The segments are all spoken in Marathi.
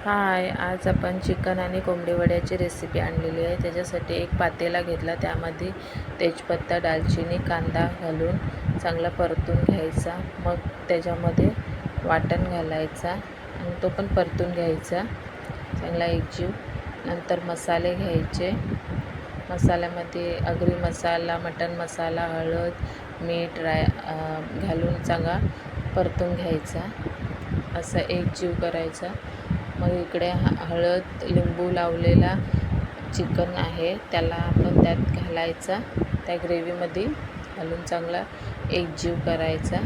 हाय, आज आपण चिकन आणि कोंबडी वड्याची रेसिपी आणलेली आहे। त्याच्यासाठी एक पातेला घेतला, त्यामध्ये तेजपत्ता, दालचिनी, कांदा घालून चांगला परतून घ्यायचा। मग त्याच्यामध्ये वाटण घालायचा आणि तो पण परतून घ्यायचा चांगला एकजीव। नंतर मसाले घ्यायचे। मसाल्यामध्ये आगरी मसाला, मटन मसाला, हळद, मीठ घालून चांगला परतून घ्यायचा। असं एकजीव करायचा। मग इकडे हळद, लिंबू लावलेला चिकन आहे, त्याला आपण त्यात घालायचा। त्या ग्रेव्हीमध्ये घालून चांगला एकजीव करायचा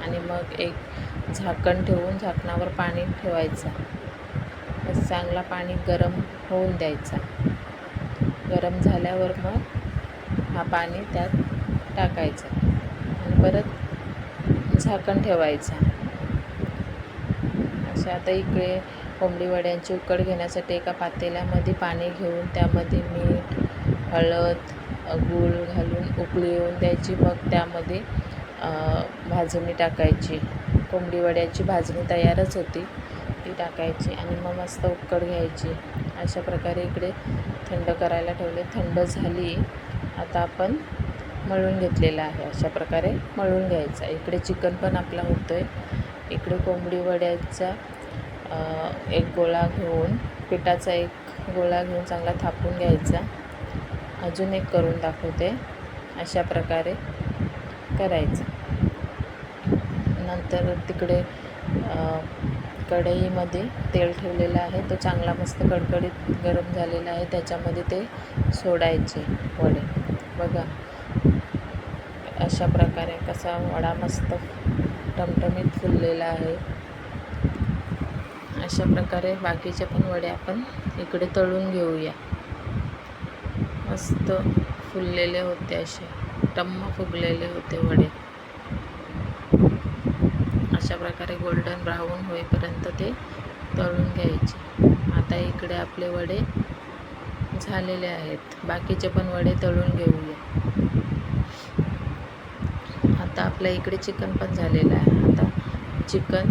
आणि मग एक झाकण ठेवून झाकणावर पाणी ठेवायचं। चांगला पाणी गरम होऊन द्यायचा। गरम झाल्यावर मग हा पाणी त्यात टाकायचा आणि परत झाकण ठेवायचं। आता इकडे कोंबडी वड्यांची उकड घेण्यासाठी एका पातेल्यामध्ये पाणी घेऊन त्यामध्ये मीठ, हळद, गूळ घालून उकळी येऊन द्यायची। मग त्यामध्ये भाजणी टाकायची। कोंबडी वड्याची भाजणी तयारच होती, ती टाकायची आणि मग मस्त उकड घ्यायची। अशा प्रकारे इकडे थंड करायला ठेवले। थंड झाली, आता आपण मळून घेतलेला आहे। अशा प्रकारे मळून घ्यायचा। इकडे चिकन पण आपला होतोय। इकडे कोंबडी वड्याचा एक गोळा घेऊन, पिठाचा एक गोळा घेऊन चांगला थापून घ्यायचा। अजून एक करून दाखवते। अशा प्रकारे करायचं। नंतर तिकडे कढईमध्ये तेल ठेवलेलं आहे, तो चांगला मस्त कडकडीत गरम झालेला आहे। त्याच्यामध्ये ते सोडायचे वडे। बघा अशा प्रकारे कसा वडा मस्त टमटमीत फुललेला आहे। अशा प्रकारे बाकीचे पण वडे आपण इकडे तळून घेऊया। मस्त फुललेले होते, असे टम्म फुगलेले होते वडे। अशा प्रकारे गोल्डन ब्राऊन होईपर्यंत ते तळून घ्यायचे। आता इकडे आपले वडे झालेले आहेत। बाकीचे पण वडे तळून घेऊया। आता आपल्या इकडे चिकन पण झालेलं आहे। आता चिकन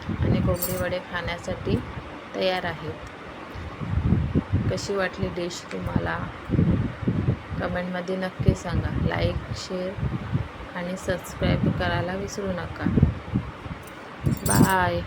आणि कोंबडी वडे खाण्यासाठी तयार आहेत। कशी वाटली डिश तुम्हाला कमेंटमध्ये नक्की सांगा। लाईक, शेअर आणि सबस्क्राईब करायला विसरू नका। बाय।